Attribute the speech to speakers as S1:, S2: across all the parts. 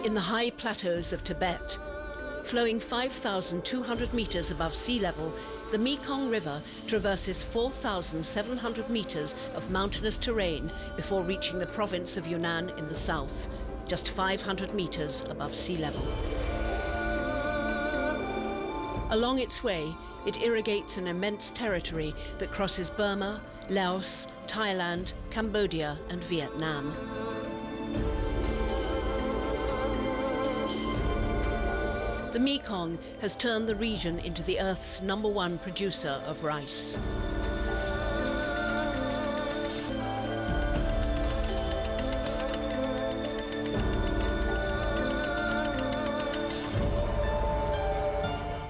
S1: In the high plateaus of Tibet, flowing 5,200 meters above sea level, the Mekong River traverses 4,700 meters of mountainous terrain before reaching the province of Yunnan in the south, just 500 meters above sea level. Along its way, it irrigates an immense territory that crosses Burma, Laos, Thailand, Cambodia and Vietnam. The Mekong has turned the region into the Earth's #1 producer of rice.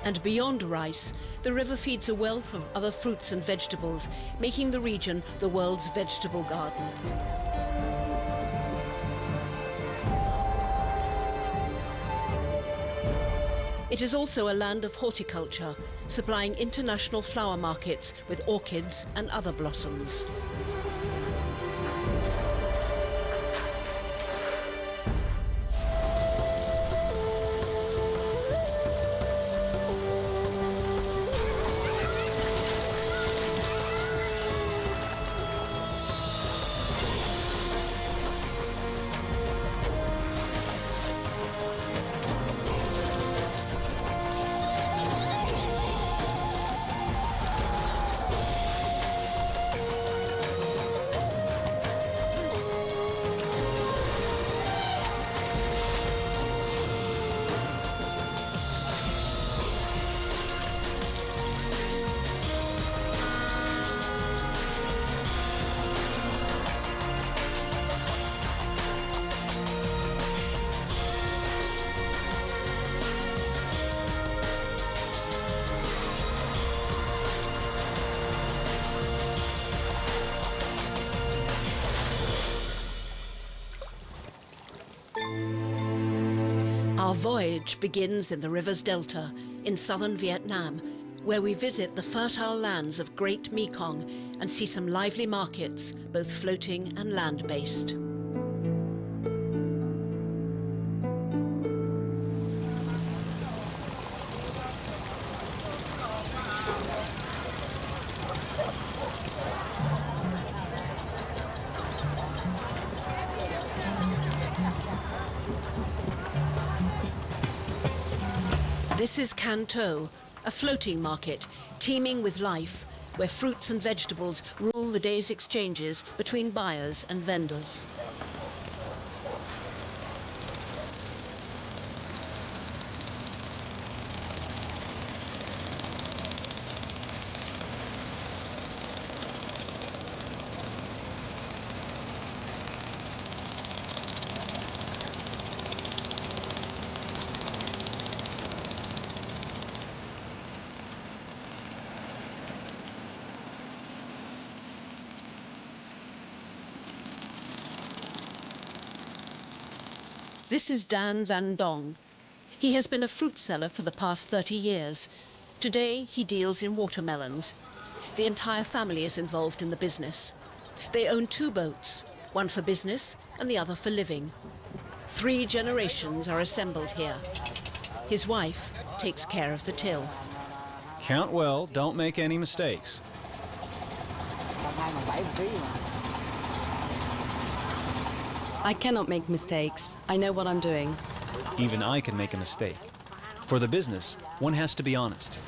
S1: And beyond rice, the river feeds a wealth of other fruits and vegetables, making the region the world's vegetable garden. It is also a land of horticulture, supplying international flower markets with orchids and other blossoms. Our voyage begins in the river's delta in southern Vietnam, where we visit the fertile lands of Great Mekong and see some lively markets, both floating and land-based. This is Can Tho, a floating market teeming with life, where fruits and vegetables rule the day's exchanges between buyers and vendors. This is Dan Van Dong. He has been a fruit seller for the past 30 years. Today, he deals in watermelons. The entire family is involved in the business. They own 2 boats, one for business and the other for living. 3 generations are assembled here. His wife takes care of the till.
S2: Count well, don't make any mistakes.
S3: I cannot make mistakes. I know what I'm doing.
S2: Even I can make a mistake. For the business, one has to be honest.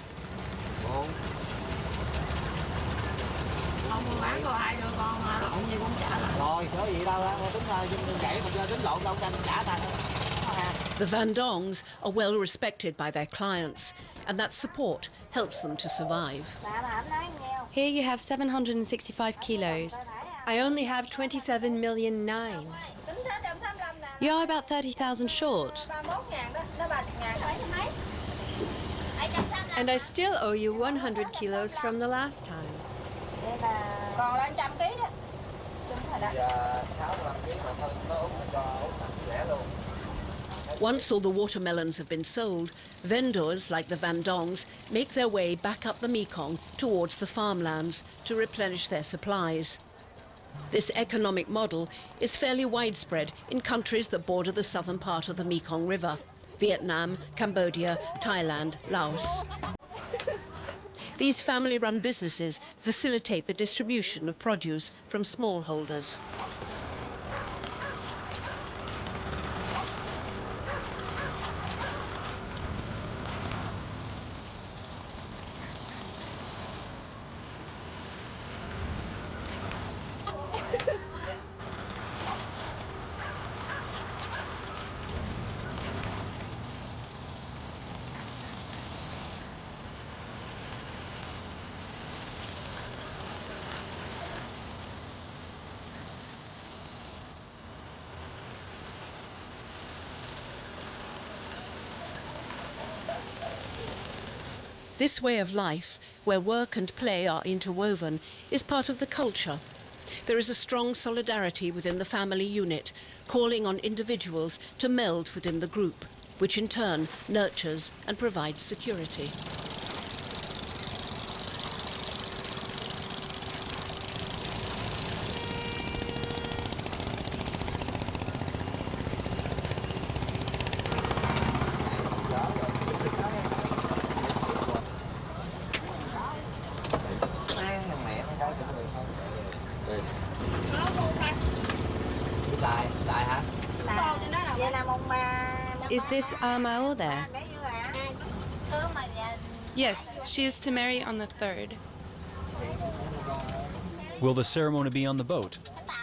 S1: The Van Dongs are well respected by their clients, and that support helps them to survive.
S3: Here you have 765 kilos.
S4: I only have 27,000,009.
S3: You are about 30,000 short.
S4: And I still owe you 100 kilos from the last time.
S1: Once all the watermelons have been sold, vendors like the Van Dongs make their way back up the Mekong towards the farmlands to replenish their supplies. This economic model is fairly widespread in countries that border the southern part of the Mekong River: Vietnam, Cambodia, Thailand, Laos. These family-run businesses facilitate the distribution of produce from smallholders. This way of life, where work and play are interwoven, is part of the culture. There is a strong solidarity within the family unit, calling on individuals to meld within the group, which in turn nurtures and provides security.
S3: Is this Mao there?
S5: Yes, she is to marry on the 3rd.
S2: Will the ceremony be on the boat?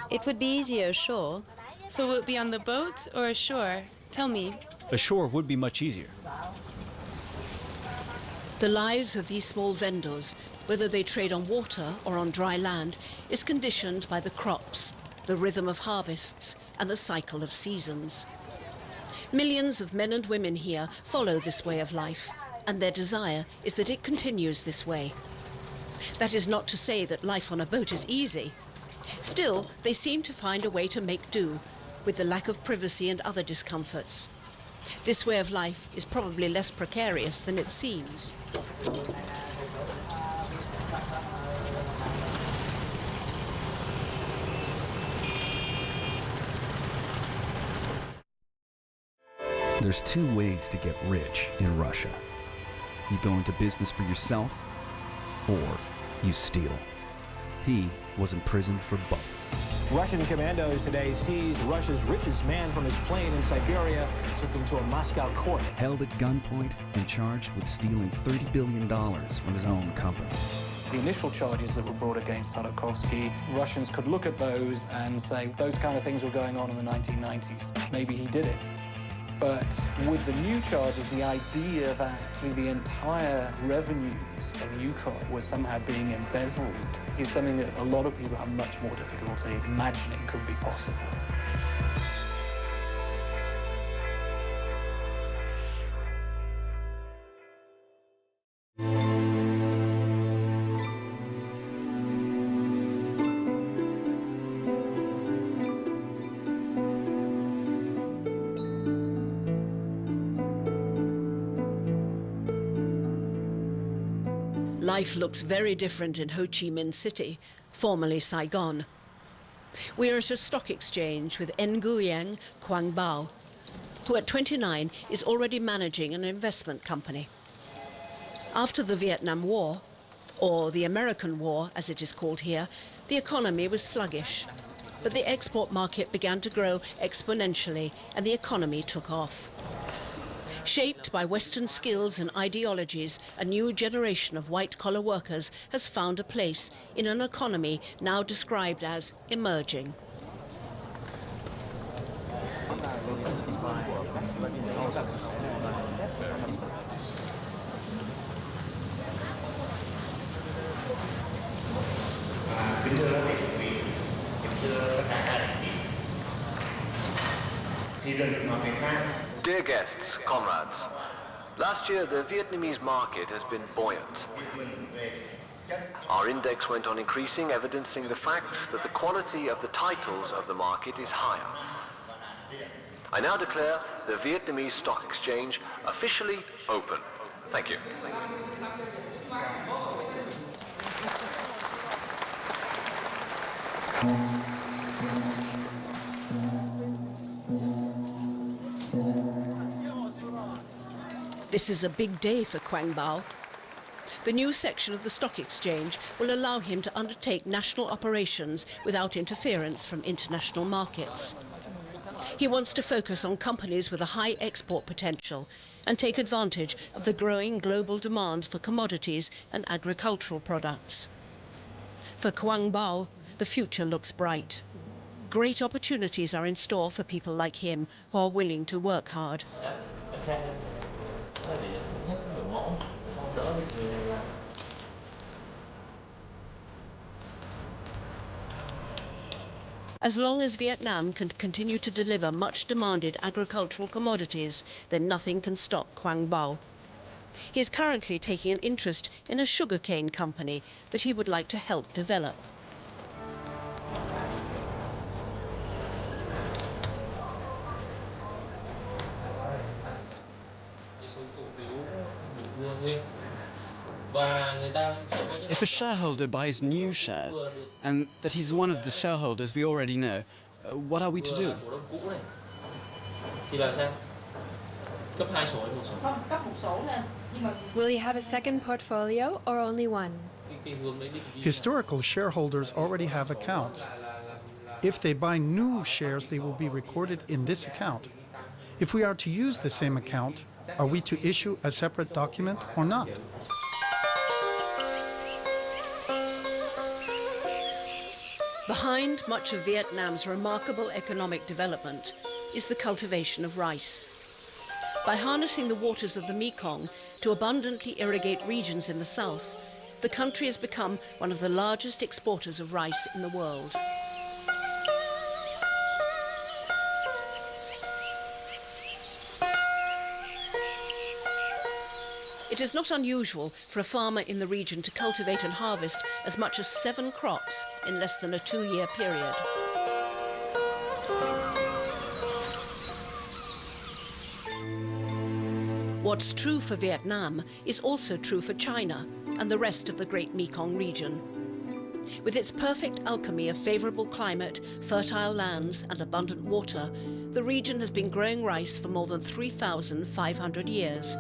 S3: It would be easier ashore.
S5: So will it be on the boat or ashore? Tell me.
S2: Ashore would be much easier.
S1: The lives of these small vendors, whether they trade on water or on dry land, is conditioned by the crops, the rhythm of harvests, and the cycle of seasons. Millions of men and women here follow this way of life, and their desire is that it continues this way. That is not to say that life on a boat is easy. Still, they seem to find a way to make do with the lack of privacy and other discomforts. This way of life is probably less precarious than it seems.
S6: There's two ways to get rich in Russia. You go into business for yourself, or you steal. He was imprisoned for both.
S7: Russian commandos today seized Russia's richest man from his plane in Siberia, took him to a Moscow court.
S6: Held at gunpoint and charged with stealing $30 billion from his own company.
S8: The initial charges that were brought against Khodorkovsky, Russians could look at those and say those kind of things were going on in the 1990s. Maybe he did it. But with the new charges, the idea that actually the entire revenues of Yukon were somehow being embezzled is something that a lot of people have much more difficulty imagining could be possible.
S1: Life looks very different in Ho Chi Minh City, formerly Saigon. We are at a stock exchange with Nguyen Quang Bao, who at 29 is already managing an investment company. After the Vietnam War, or the American War as it is called here, the economy was sluggish. But the export market began to grow exponentially and the economy took off. Shaped by Western skills and ideologies, a new generation of white-collar workers has found a place in an economy now described as emerging.
S9: Dear guests, comrades, last year the Vietnamese market has been buoyant. Our index went on increasing, evidencing the fact that the quality of the titles of the market is higher. I now declare the Vietnamese Stock Exchange officially open. Thank you.
S1: This is a big day for Quang Bao. The new section of the stock exchange will allow him to undertake national operations without interference from international markets. He wants to focus on companies with a high export potential and take advantage of the growing global demand for commodities and agricultural products. For Quang Bao, the future looks bright. Great opportunities are in store for people like him who are willing to work hard. As long as Vietnam can continue to deliver much demanded agricultural commodities, then nothing can stop Quang Bao. He is currently taking an interest in a sugarcane company that he would like to help develop.
S10: If a shareholder buys new shares, and that he's one of the shareholders we already know, what are we to do?
S4: Will you have a second portfolio or only one?
S11: Historical shareholders already have accounts. If they buy new shares, they will be recorded in this account. If we are to use the same account, are we to issue a separate document or not?
S1: Behind much of Vietnam's remarkable economic development is the cultivation of rice. By harnessing the waters of the Mekong to abundantly irrigate regions in the south, the country has become one of the largest exporters of rice in the world. It is not unusual for a farmer in the region to cultivate and harvest as much as 7 crops in less than a 2-year period. What's true for Vietnam is also true for China and the rest of the Great Mekong region. With its perfect alchemy of favorable climate, fertile lands and abundant water, the region has been growing rice for more than 3,500 years.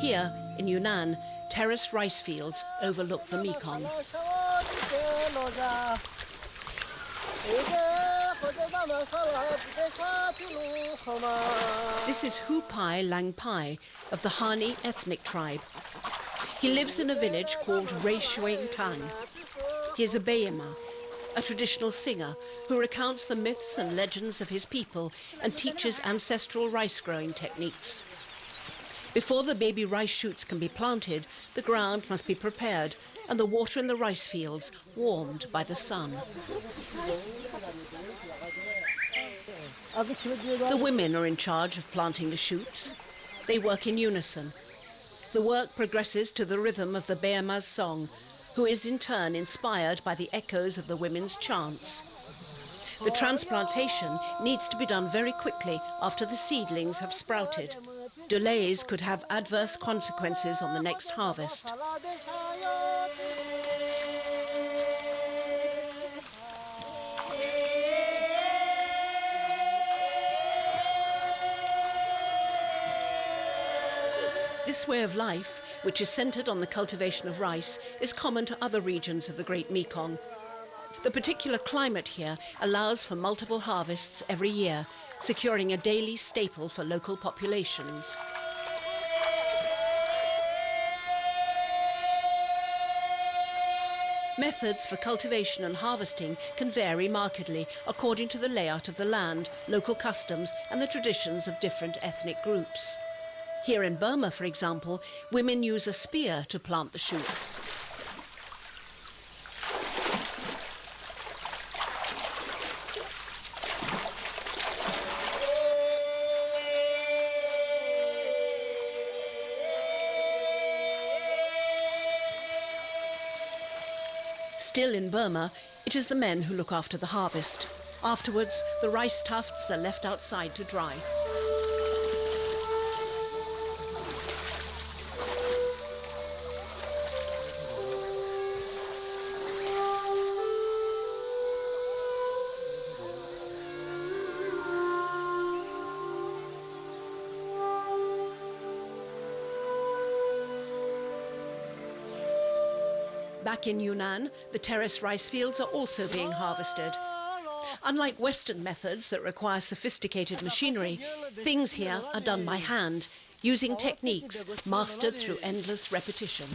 S1: Here, in Yunnan, terraced rice fields overlook the Mekong. This is Hu Pai Lang Pai of the Hani ethnic tribe. He lives in a village called Ray Shuing Tang. He is a Bayema, a traditional singer who recounts the myths and legends of his people and teaches ancestral rice growing techniques. Before the baby rice shoots can be planted, the ground must be prepared and the water in the rice fields warmed by the sun. The women are in charge of planting the shoots. They work in unison. The work progresses to the rhythm of the Bayema's song, who is in turn inspired by the echoes of the women's chants. The transplantation needs to be done very quickly after the seedlings have sprouted. Delays could have adverse consequences on the next harvest. This way of life, which is centered on the cultivation of rice, is common to other regions of the Great Mekong. The particular climate here allows for multiple harvests every year, securing a daily staple for local populations. Methods for cultivation and harvesting can vary markedly according to the layout of the land, local customs and the traditions of different ethnic groups. Here in Burma, for example, women use a spear to plant the shoots. Still in Burma, it is the men who look after the harvest. Afterwards, the rice tufts are left outside to dry. Back in Yunnan, the terrace rice fields are also being harvested. Unlike Western methods that require sophisticated machinery, things here are done by hand, using techniques mastered through endless repetition.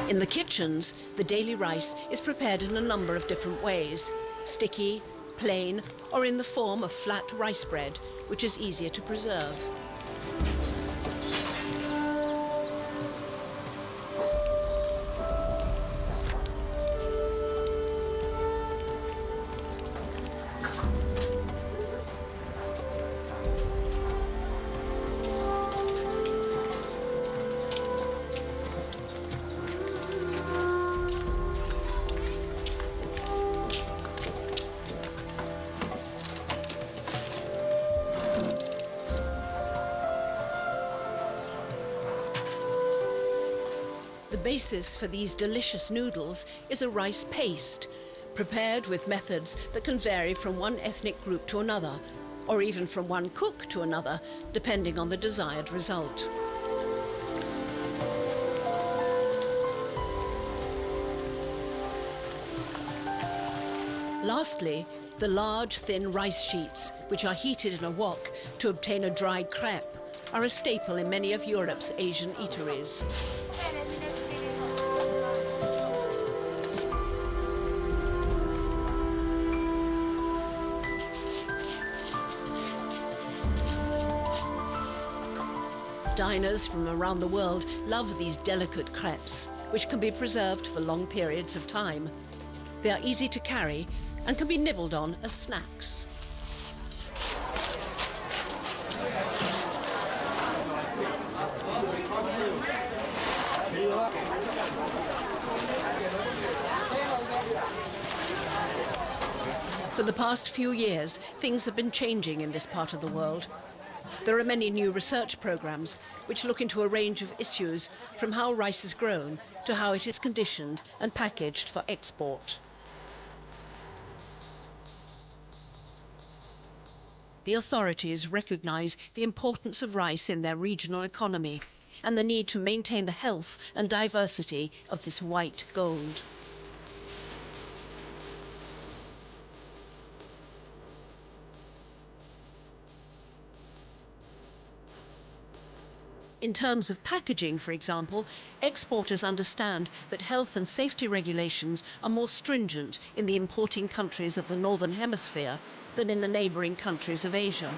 S1: In the kitchens, the daily rice is prepared in a number of different ways: sticky, plain, or in the form of flat rice bread, which is easier to preserve. The basis for these delicious noodles is a rice paste, prepared with methods that can vary from one ethnic group to another, or even from one cook to another, depending on the desired result. Lastly, the large, thin rice sheets, which are heated in a wok to obtain a dry crepe, are a staple in many of Europe's Asian eateries. Diners from around the world love these delicate crepes, which can be preserved for long periods of time. They are easy to carry and can be nibbled on as snacks. For the past few years, things have been changing in this part of the world. There are many new research programs which look into a range of issues, from how rice is grown to how it is conditioned and packaged for export. The authorities recognize the importance of rice in their regional economy and the need to maintain the health and diversity of this white gold. In terms of packaging, for example, exporters understand that health and safety regulations are more stringent in the importing countries of the Northern Hemisphere than in the neighbouring countries of Asia.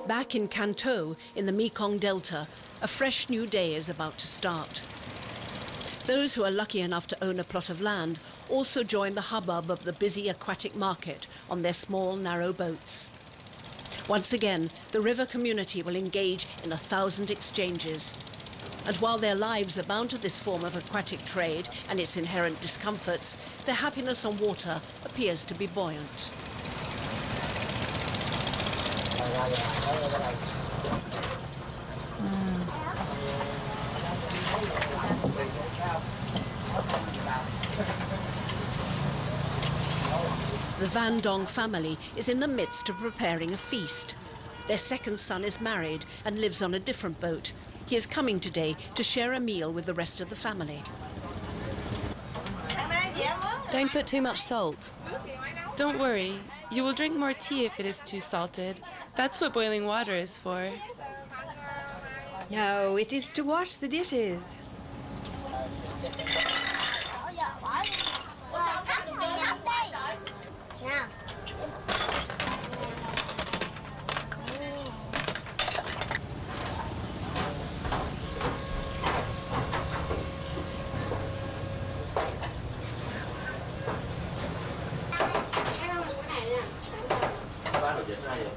S1: Back in Kanto, in the Mekong Delta, a fresh new day is about to start. Those who are lucky enough to own a plot of land also join the hubbub of the busy aquatic market on their small, narrow boats. Once again, the river community will engage in 1,000 exchanges. And while their lives are bound to this form of aquatic trade and its inherent discomforts, their happiness on water appears to be buoyant. The Van Dong family is in the midst of preparing a feast. Their second son is married and lives on a different boat, He is coming today to share a meal with the rest of the family.
S3: Don't put too much salt.
S5: Don't worry. You will drink more tea if it is too salted. That's what boiling water is for.
S4: No, it is to wash the dishes.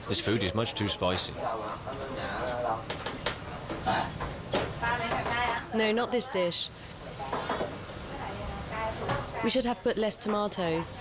S9: This food is much too spicy.
S3: No, not this dish. We should have put less tomatoes.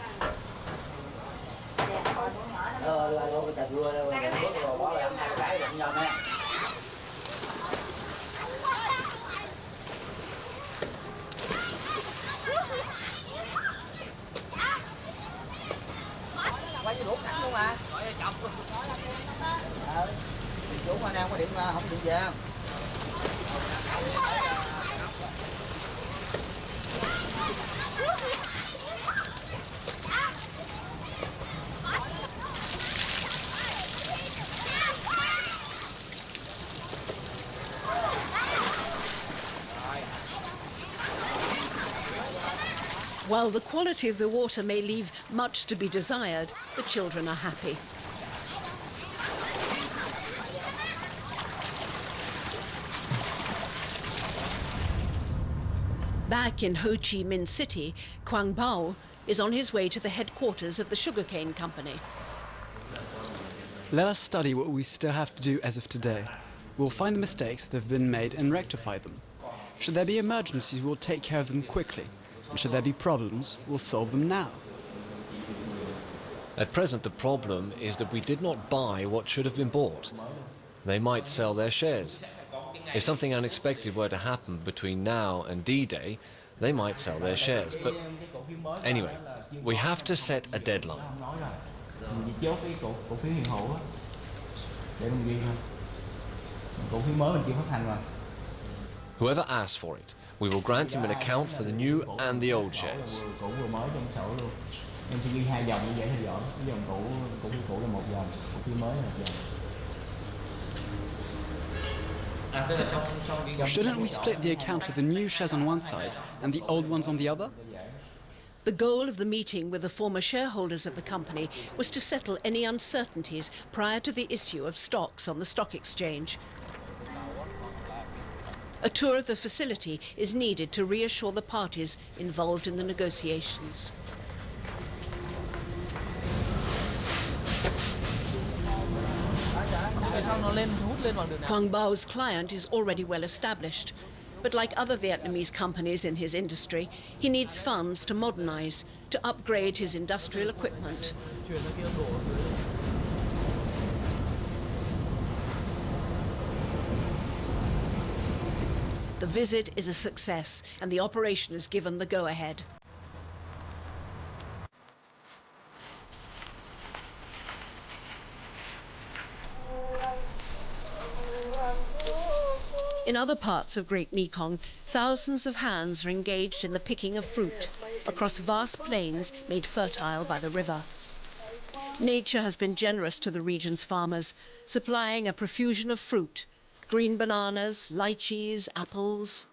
S1: While the quality of the water may leave much to be desired, the children are happy. Back in Ho Chi Minh City, Quang Bao is on his way to the headquarters of the sugarcane company.
S10: Let us study what we still have to do as of today. We'll find the mistakes that have been made and rectify them. Should there be emergencies, we'll take care of them quickly. And should there be problems, we'll solve them now.
S9: At present, the problem is that we did not buy what should have been bought. They might sell their shares. If something unexpected were to happen between now and D-Day, they might sell their shares. But anyway, we have to set a deadline. Whoever asks for it, we will grant him an account for the new and the old shares.
S10: Shouldn't we split the account with the new shares on one side and the old ones on the other?
S1: The goal of the meeting with the former shareholders of the company was to settle any uncertainties prior to the issue of stocks on the stock exchange. A tour of the facility is needed to reassure the parties involved in the negotiations. Quang Bao's client is already well established, but like other Vietnamese companies in his industry, he needs funds to modernize, to upgrade his industrial equipment. The visit is a success and the operation is given the go-ahead. In other parts of Great Mekong, thousands of hands are engaged in the picking of fruit across vast plains made fertile by the river. Nature has been generous to the region's farmers, supplying a profusion of fruit: green bananas, lychees, apples.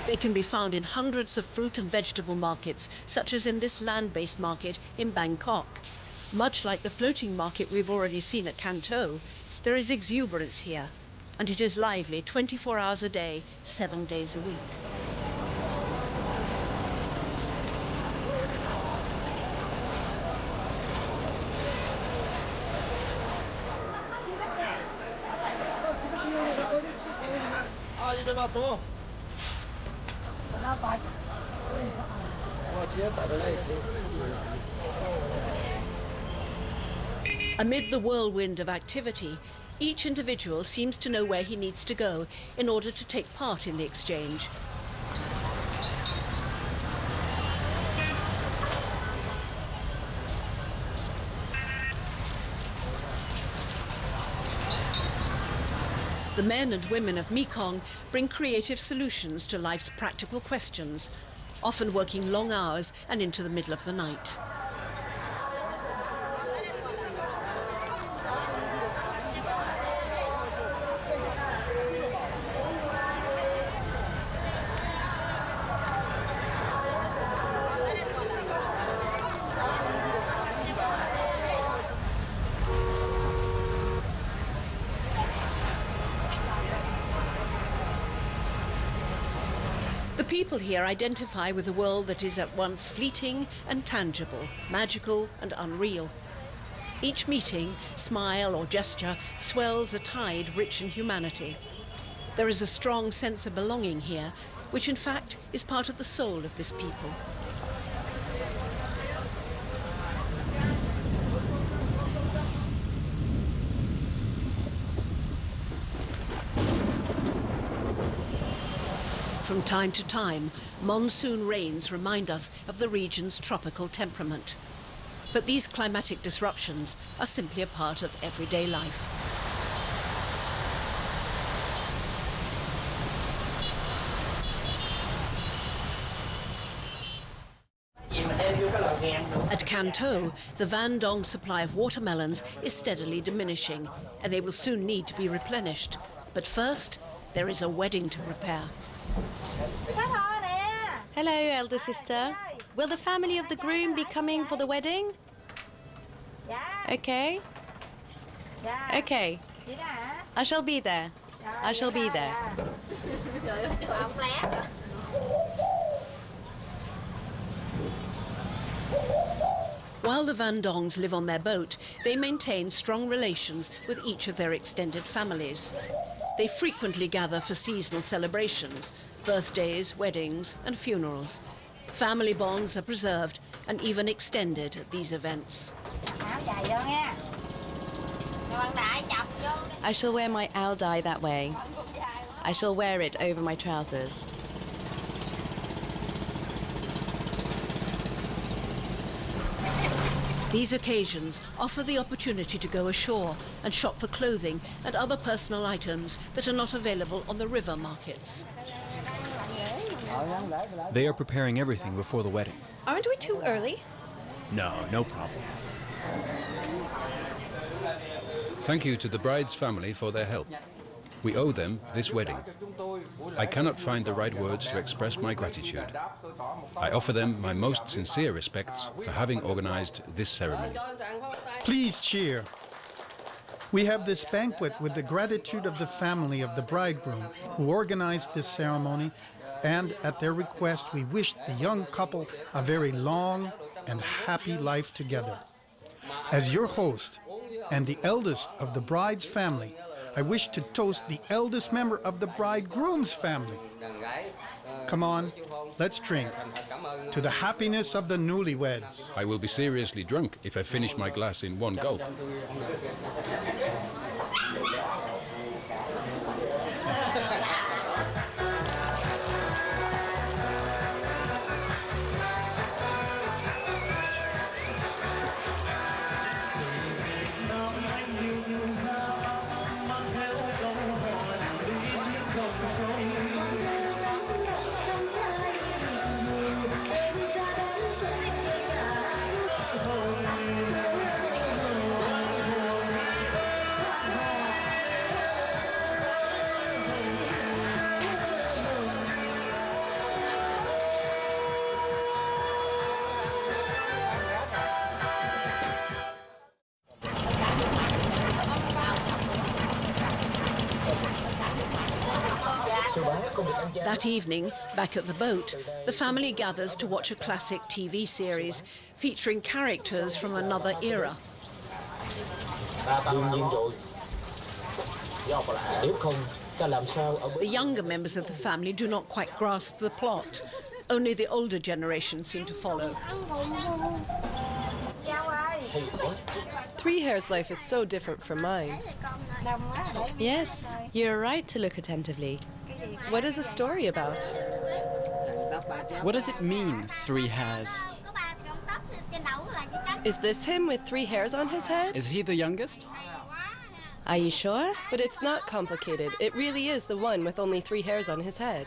S1: They can be found in hundreds of fruit and vegetable markets, such as in this land-based market in Bangkok. Much like the floating market we've already seen at Can Tho, there is exuberance here, and it is lively 24 hours a day, 7 days a week. Amid the whirlwind of activity, each individual seems to know where he needs to go in order to take part in the exchange. The men and women of Mekong bring creative solutions to life's practical questions, often working long hours and into the middle of the night. The people here identify with a world that is at once fleeting and tangible, magical and unreal. Each meeting, smile or gesture swells a tide rich in humanity. There is a strong sense of belonging here, which in fact is part of the soul of this people. From time to time, monsoon rains remind us of the region's tropical temperament. But these climatic disruptions are simply a part of everyday life. At Canto, the Van Dong supply of watermelons is steadily diminishing, and they will soon need to be replenished. But first, there is a wedding to prepare.
S3: Hello, elder sister. Will the family of the groom be coming for the wedding? Okay. Okay. I shall be there. I shall be there.
S1: While the Van Dongs live on their boat, they maintain strong relations with each of their extended families. They frequently gather for seasonal celebrations, birthdays, weddings and funerals. Family bonds are preserved and even extended at these events.
S3: I shall wear my owl dye that way. I shall wear it over my trousers.
S1: These occasions offer the opportunity to go ashore and shop for clothing and other personal items that are not available on the river markets.
S2: They are preparing everything before the wedding.
S4: Aren't we too early?
S2: No, no problem.
S12: Thank you to the bride's family for their help. We owe them this wedding. I cannot find the right words to express my gratitude. I offer them my most sincere respects for having organized this ceremony.
S11: Please cheer. We have this banquet with the gratitude of the family of the bridegroom who organized this ceremony, and at their request we wish the young couple a very long and happy life together. As your host and the eldest of the bride's family, I wish to toast the eldest member of the bridegroom's family. Come on, let's drink to the happiness of the newlyweds.
S12: I will be seriously drunk if I finish my glass in one gulp.
S1: That evening, back at the boat, the family gathers to watch a classic TV series featuring characters from another era. The younger members of the family do not quite grasp the plot. Only the older generation seem to follow.
S4: Three Hares' life is so different from mine.
S3: Yes, you're right to look attentively.
S4: What is the story about?
S10: What does it mean, 3 hairs?
S4: Is this him with 3 hairs on his head?
S10: Is he the youngest?
S3: Are you sure?
S4: But it's not complicated. It really is the one with only 3 hairs on his head.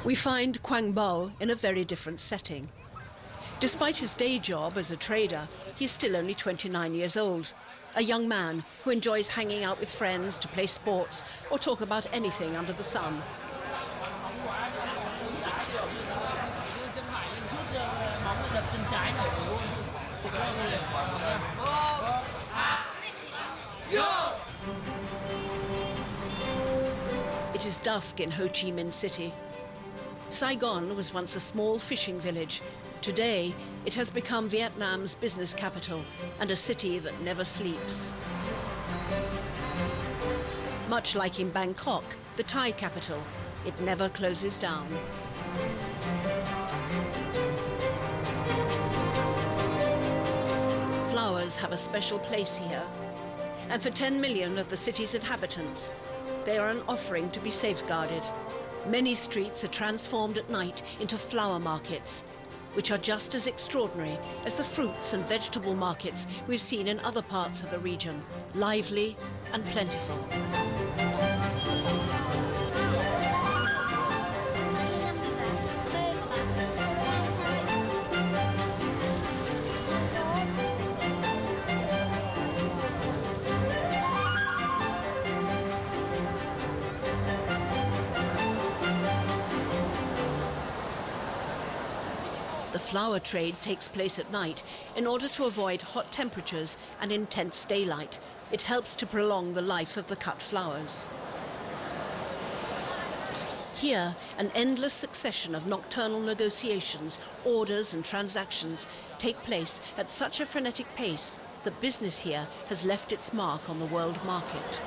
S1: We find Quang Bao in a very different setting. Despite his day job as a trader, he's still only 29 years old, a young man who enjoys hanging out with friends to play sports or talk about anything under the sun. It is dusk in Ho Chi Minh City. Saigon was once a small fishing village. Today, it has become Vietnam's business capital and a city that never sleeps. Much like in Bangkok, the Thai capital, it never closes down. Flowers have a special place here. And for 10 million of the city's inhabitants, they are an offering to be safeguarded. Many streets are transformed at night into flower markets, which are just as extraordinary as the fruits and vegetable markets we've seen in other parts of the region, lively and plentiful. The flower trade takes place at night in order to avoid hot temperatures and intense daylight. It helps to prolong the life of the cut flowers. Here, an endless succession of nocturnal negotiations, orders and transactions take place at such a frenetic pace that business here has left its mark on the world market.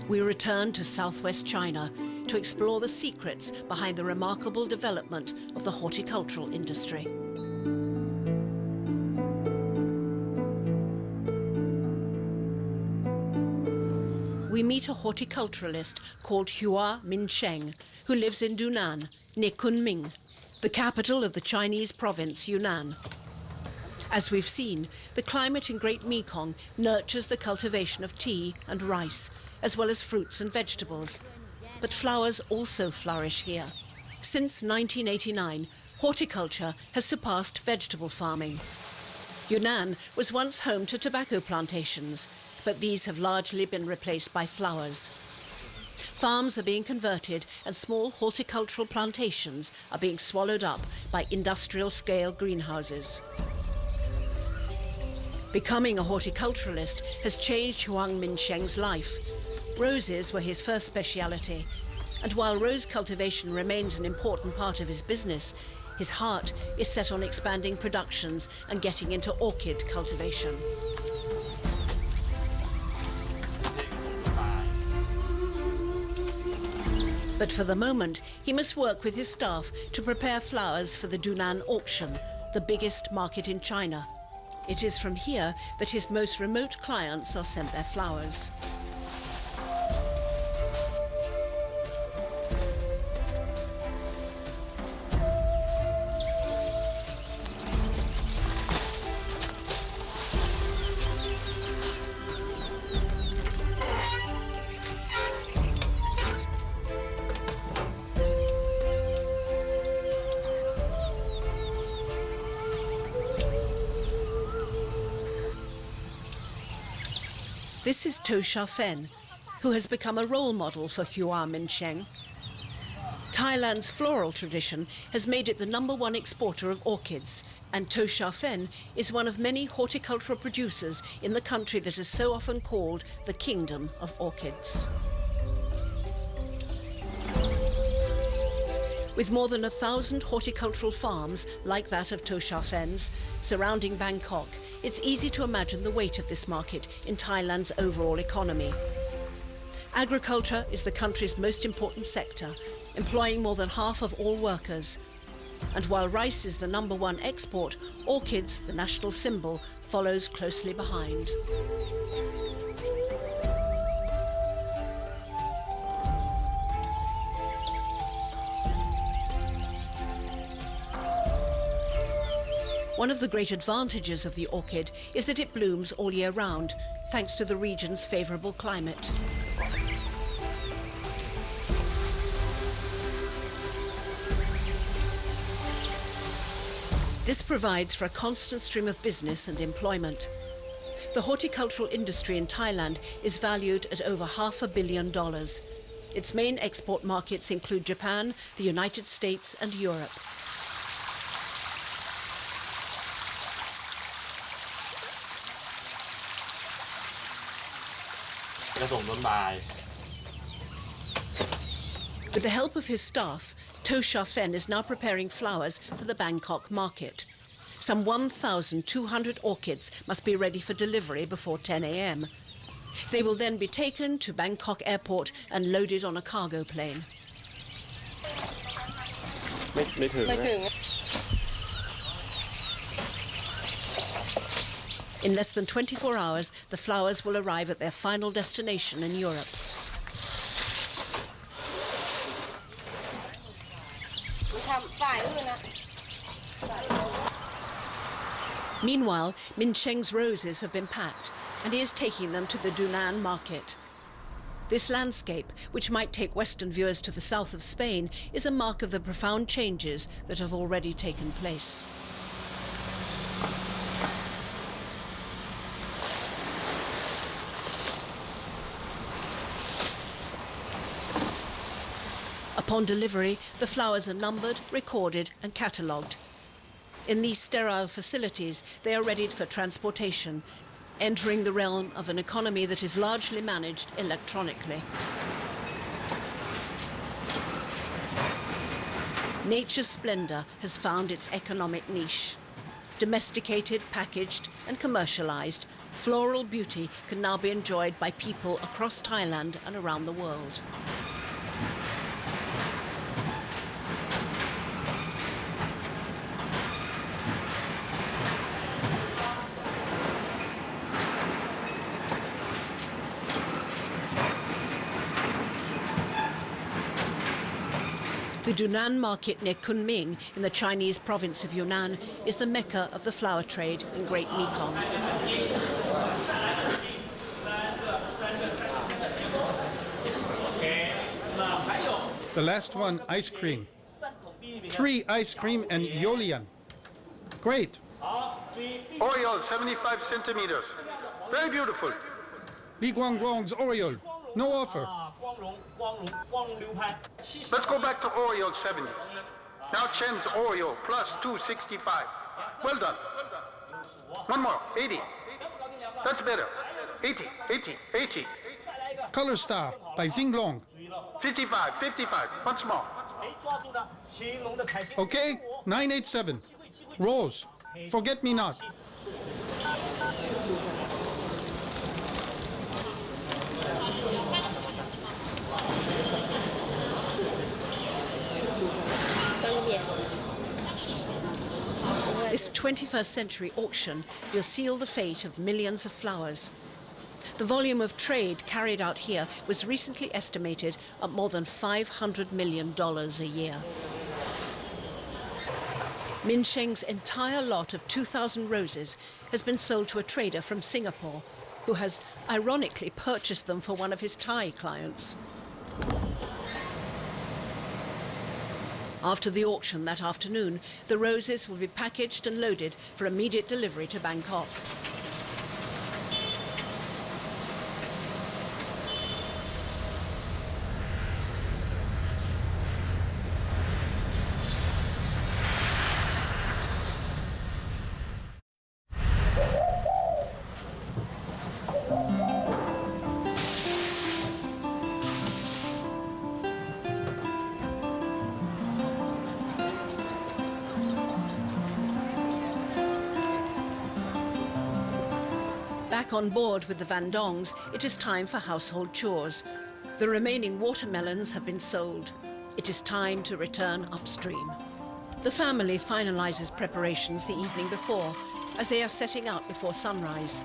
S1: We return to southwest China to explore the secrets behind the remarkable development of the horticultural industry. We meet a horticulturalist called Hua Minsheng, who lives in Dunan, near Kunming, the capital of the Chinese province Yunnan. As we've seen, the climate in Great Mekong nurtures the cultivation of tea and rice, as well as fruits and vegetables. But flowers also flourish here. Since 1989, horticulture has surpassed vegetable farming. Yunnan was once home to tobacco plantations, but these have largely been replaced by flowers. Farms are being converted and small horticultural plantations are being swallowed up by industrial-scale greenhouses. Becoming a horticulturalist has changed Huang Minsheng's life. Roses were his first speciality, and while rose cultivation remains an important part of his business, his heart is set on expanding productions and getting into orchid cultivation. But for the moment, he must work with his staff to prepare flowers for the Dunan auction, the biggest market in China. It is from here that his most remote clients are sent their flowers. This is To Xiaofen, who has become a role model for Hua Minsheng. Thailand's floral tradition has made it the #1 exporter of orchids, and To Sha Fen is one of many horticultural producers in the country that is so often called the Kingdom of Orchids. With more than 1,000 horticultural farms like that of To Sha Fen's surrounding Bangkok, it's easy to imagine the weight of this market in Thailand's overall economy. Agriculture is the country's most important sector, employing more than half of all workers. And while rice is the #1 export, orchids, the national symbol, follows closely behind. One of the great advantages of the orchid is that it blooms all year round, thanks to the region's favourable climate. This provides for a constant stream of business and employment. The horticultural industry in Thailand is valued at over $500 million. Its main export markets include Japan, the United States and Europe. With the help of his staff, To Sha Fen is now preparing flowers for the Bangkok market. Some 1,200 orchids must be ready for delivery before 10 a.m. They will then be taken to Bangkok airport and loaded on a cargo plane. In less than 24 hours, the flowers will arrive at their final destination in Europe. Meanwhile, Min Cheng's roses have been packed, and he is taking them to the Dunan market. This landscape, which might take Western viewers to the south of Spain, is a mark of the profound changes that have already taken place. Upon delivery, the flowers are numbered, recorded and catalogued. In these sterile facilities, they are readied for transportation, entering the realm of an economy that is largely managed electronically. Nature's splendor has found its economic niche. Domesticated, packaged and commercialized, floral beauty can now be enjoyed by people across Thailand and around the world. The Dunan market near Kunming in the Chinese province of Yunnan is the mecca of the flower trade in Great Mekong.
S11: The last one, ice cream. 3 ice cream and Yolian. Great.
S13: Oriole, 75 centimeters. Very beautiful.
S11: Li Guanglong's Oriole. No offer.
S13: Let's go back to Oriole 70. Now Chen's Oriole plus 265. Well done. One more, 80. That's better. 80, 80, 80.
S11: Color Star by Xinglong.
S13: 55, 55. Once more.
S11: Okay, 987. Rose. Forget me not.
S1: This 21st century auction will seal the fate of millions of flowers. The volume of trade carried out here was recently estimated at more than $500 million a year. Min Cheng's entire lot of 2,000 roses has been sold to a trader from Singapore, who has ironically purchased them for one of his Thai clients. After the auction that afternoon, the roses will be packaged and loaded for immediate delivery to Bangkok. Back on board with the Van Dongs, it is time for household chores. The remaining watermelons have been sold. It is time to return upstream. The family finalizes preparations the evening before, as they are setting out before sunrise.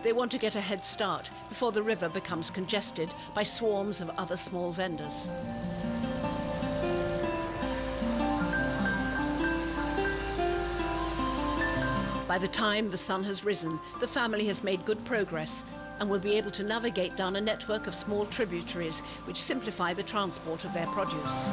S1: They want to get a head start before the river becomes congested by swarms of other small vendors. By the time the sun has risen, the family has made good progress and will be able to navigate down a network of small tributaries which simplify the transport of their produce.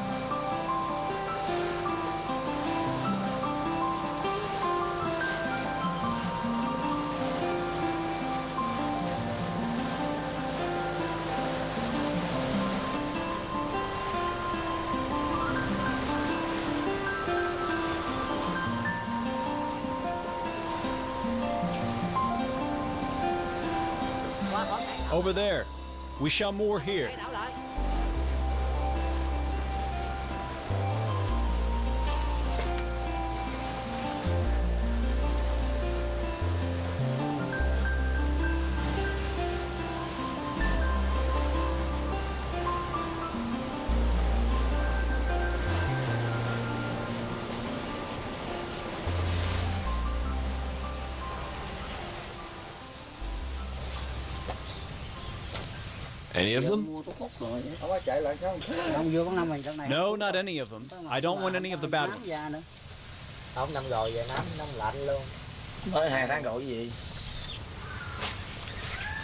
S2: Over there. We shall moor here.
S9: Any of them?
S2: No, not any of them. I don't want any of the bad ones.
S14: Không năm rồi về nóng nóng lạnh luôn. Mới 2 tháng rồi gì?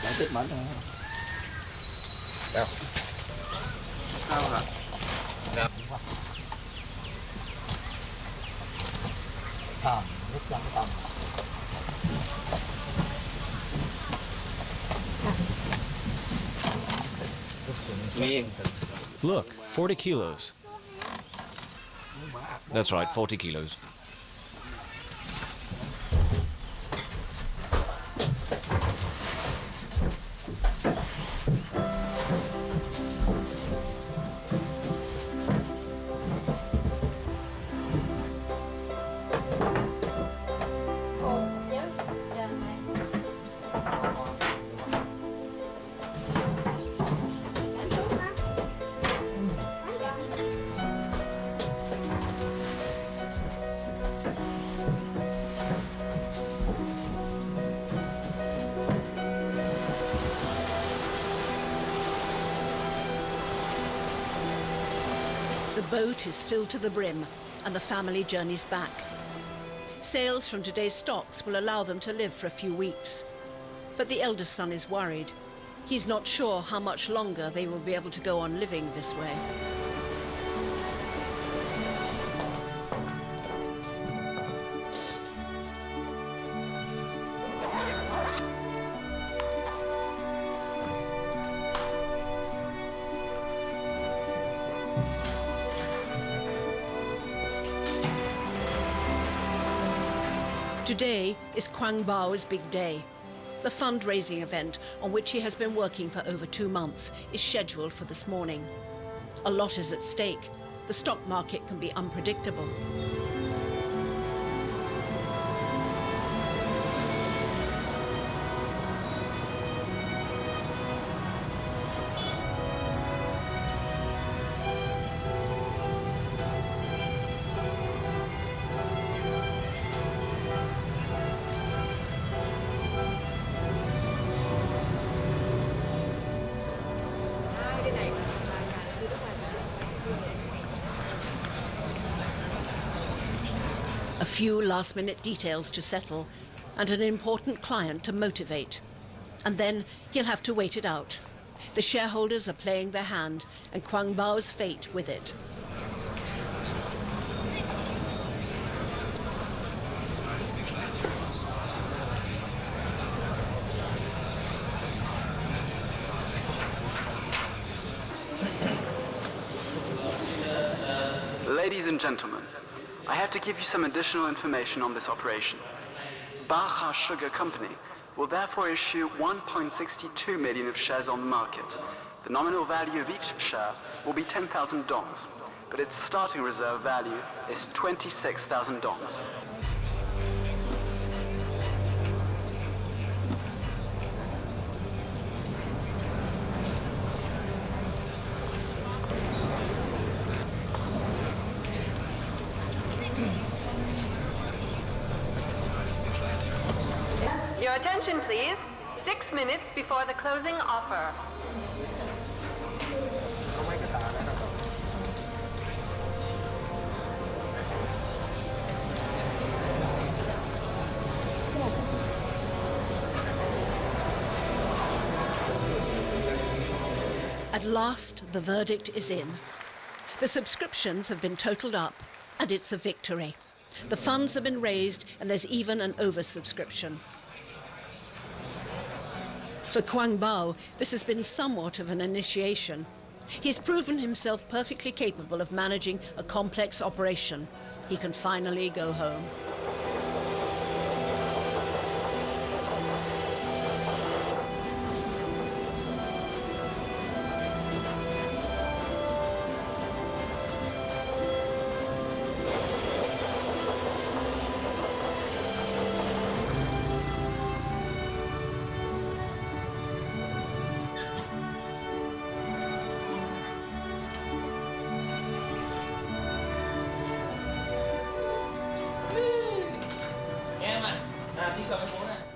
S14: Lại tiếp mệnh rồi. Đâu? Sao hả? Đâu? Nước trong tầm.
S2: Look, 40 kilos.
S9: That's right, 40 kilos.
S1: The boat is filled to the brim and the family journeys back. Sales from today's stocks will allow them to live for a few weeks. But the eldest son is worried. He's not sure how much longer they will be able to go on living this way. Today is Quang Bao's big day. The fundraising event, on which he has been working for over 2 months, is scheduled for this morning. A lot is at stake. The stock market can be unpredictable. A few last-minute details to settle, and an important client to motivate. And then he'll have to wait it out. The shareholders are playing their hand, and Quang Bao's fate with it.
S15: Ladies and gentlemen, I have to give you some additional information on this operation. Baja Sugar Company will therefore issue 1.62 million of shares on the market. The nominal value of each share will be 10,000 dongs, but its starting reserve value is 26,000 dongs.
S16: Attention, please. 6 minutes before the closing offer.
S1: At last, the verdict is in. The subscriptions have been totaled up, and it's a victory. The funds have been raised, and there's even an oversubscription. For Quang Bao, this has been somewhat of an initiation. He's proven himself perfectly capable of managing a complex operation. He can finally go home.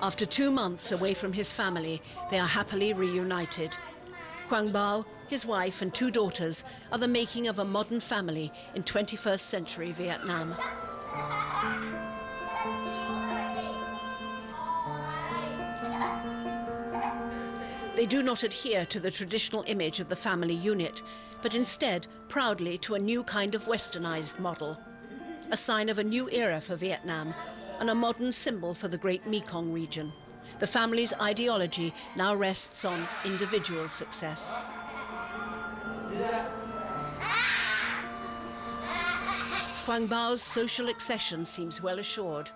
S1: After 2 months away from his family, they are happily reunited. Quang Bao, his wife and 2 daughters are the making of a modern family in 21st century Vietnam. They do not adhere to the traditional image of the family unit, but instead proudly to a new kind of westernized model, a sign of a new era for Vietnam, and a modern symbol for the great Mekong region. The family's ideology now rests on individual success. Quang Bao's social accession seems well assured,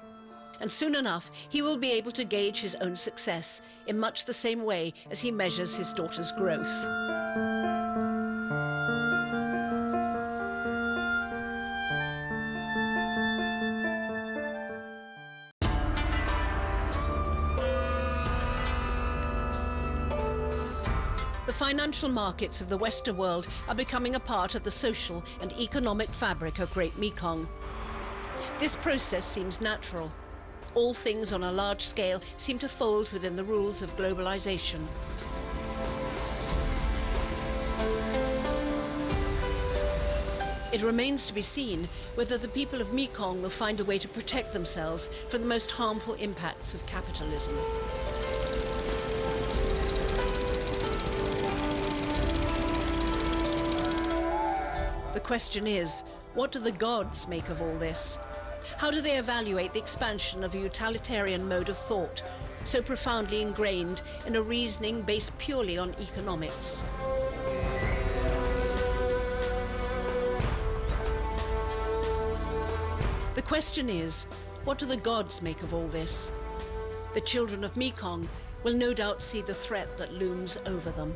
S1: and soon enough he will be able to gauge his own success in much the same way as he measures his daughter's growth. The financial markets of the Western world are becoming a part of the social and economic fabric of Great Mekong. This process seems natural. All things on a large scale seem to fold within the rules of globalization. It remains to be seen whether the people of Mekong will find a way to protect themselves from the most harmful impacts of capitalism. The question is, what do the gods make of all this? How do they evaluate the expansion of a utilitarian mode of thought, so profoundly ingrained in a reasoning based purely on economics? The question is, what do the gods make of all this? The children of Mekong will no doubt see the threat that looms over them.